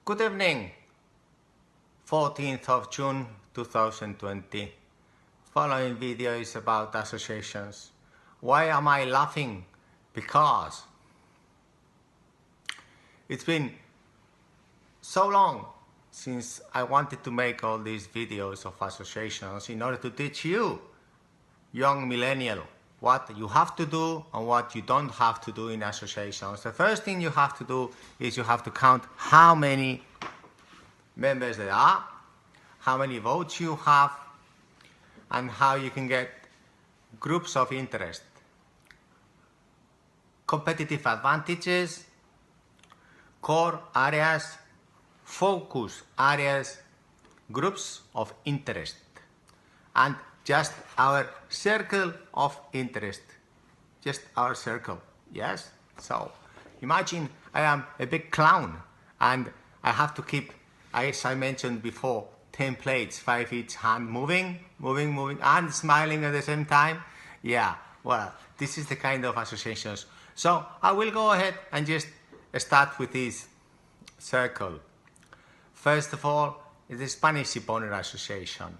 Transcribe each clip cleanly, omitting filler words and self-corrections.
Good evening, 14th of June 2020. Following video is about associations. Why am I laughing? Because it's been so long since I wanted to make all these videos of associations in order to teach you, young millennial, what you have to do and what you don't have to do in associations. The first thing you have to do is you have to count how many members there are, how many votes you have, and how you can get groups of interest, competitive advantages, core areas, focus areas, groups of interest, and just our circle of interest, just our circle, yes? So imagine I am a big clown and I have to keep, as I mentioned before, 10 plates, 5 each hand, moving, and smiling at the same time. Yeah, well, this is the kind of associations. So I will go ahead and just start with this circle. First of all, is the Spanish Shipowner Association.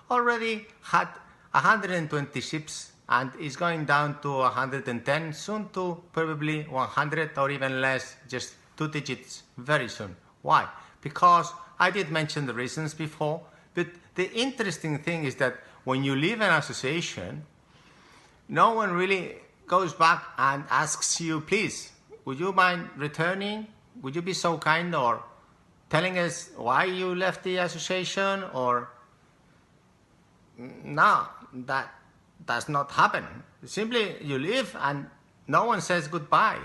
Already had 120 ships and is going down to 110, soon to probably 100 or even less, just 2 digits very soon. Why? Because I did mention the reasons before, but the interesting thing is that when you leave an association, no one really goes back and asks you, please, would you mind returning? Would you be so kind, or telling us why you left the association? Or no, that does not happen. Simply you leave and no one says goodbye,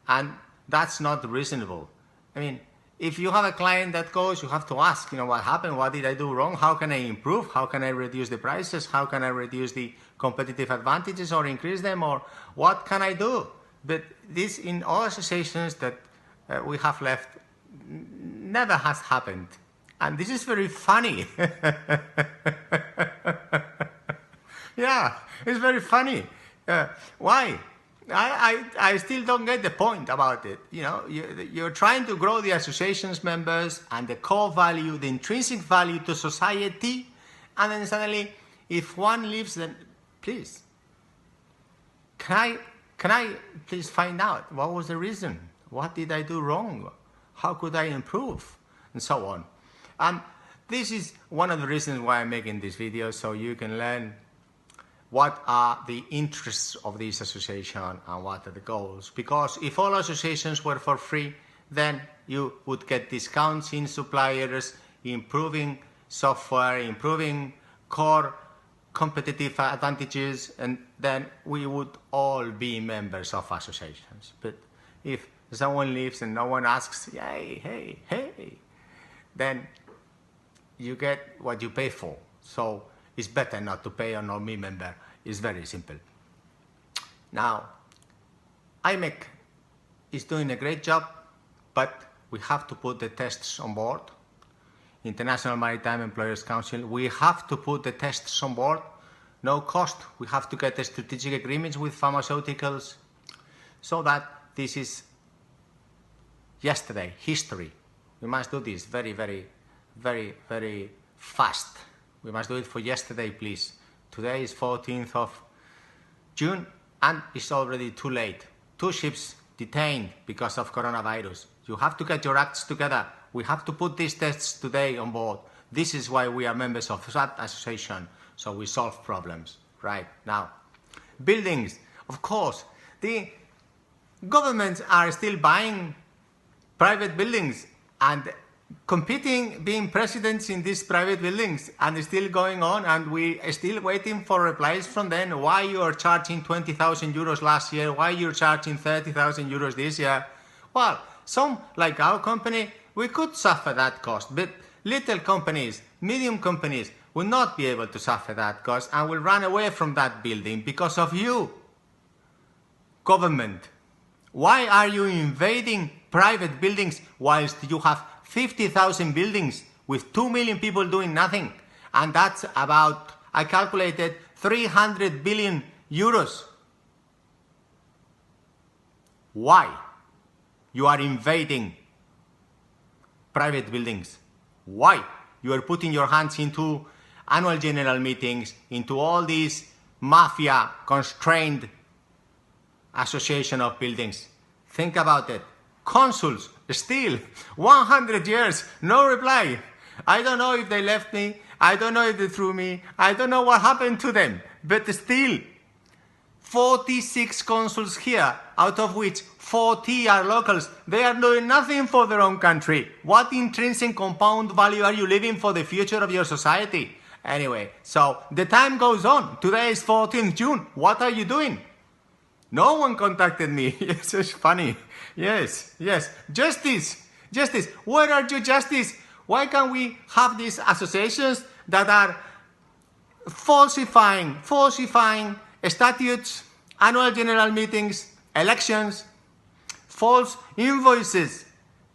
and that's not reasonable. I mean, if you have a client that goes, you have to ask, what happened? What did I do wrong? How can I improve? How can I reduce the prices? How can I reduce the competitive advantages or increase them? Or what can I do? But this, in all associations that we have left, never has happened. And this is very funny. Yeah, it's very funny. Why? I still don't get the point about it. You're trying to grow the association's members and the core value, the intrinsic value to society, and then suddenly, if one leaves, then please, can I please find out what was the reason? What did I do wrong? How could I improve? And so on. And this is one of the reasons why I'm making this video, so you can learn what are the interests of this association and what are the goals. Because if all associations were for free, then you would get discounts in suppliers, improving software, improving core competitive advantages, and then we would all be members of associations. But if someone leaves and no one asks, hey, then you get what you pay for. So it's better not to pay or not be member. It's very simple. Now, IMEC is doing a great job, but we have to put the tests on board. International Maritime Employers Council, we have to put the tests on board. No cost. We have to get the strategic agreements with pharmaceuticals, so that this is yesterday, history. We must do this very fast. We must do it for yesterday, please. Today is 14th of June and it's already too late. 2 ships detained because of coronavirus. You have to get your acts together. We have to put these tests today on board. This is why we are members of that association, so we solve problems right now. Buildings, of course, the governments are still buying private buildings and competing, being presidents in these private buildings, and it's still going on, and we are still waiting for replies from them. Why you are charging 20,000 euros last year? Why you're charging 30,000 euros this year? Well, some, like our company, we could suffer that cost, but little companies, medium companies, will not be able to suffer that cost and will run away from that building because of you, government. Why are you invading private buildings whilst you have 50,000 buildings with 2 million people doing nothing? And that's about, I calculated, 300 billion euros. Why? You are invading private buildings. Why? You are putting your hands into annual general meetings, into all these mafia constrained association of buildings. Think about it. Consuls, still 100 years, no reply. I don't know if they left me. I don't know if they threw me. I don't know what happened to them. But still, 46 consuls here, out of which 40 are locals. They are doing nothing for their own country. What intrinsic compound value are you leaving for the future of your society? Anyway, so the time goes on. Today is 14th June. What are you doing? No one contacted me. It's just funny. Yes. Justice. Where are you, justice? Why can't we have these associations that are falsifying statutes, annual general meetings, elections, false invoices?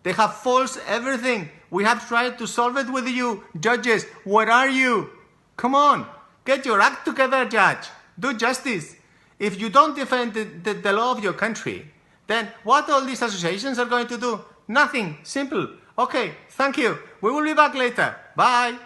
They have false everything. We have tried to solve it with you. Judges, where are you? Come on, get your act together, judge. Do justice. If you don't defend the law of your country, then what all these associations are going to do? Nothing. Simple. Okay, thank you. We will be back later. Bye.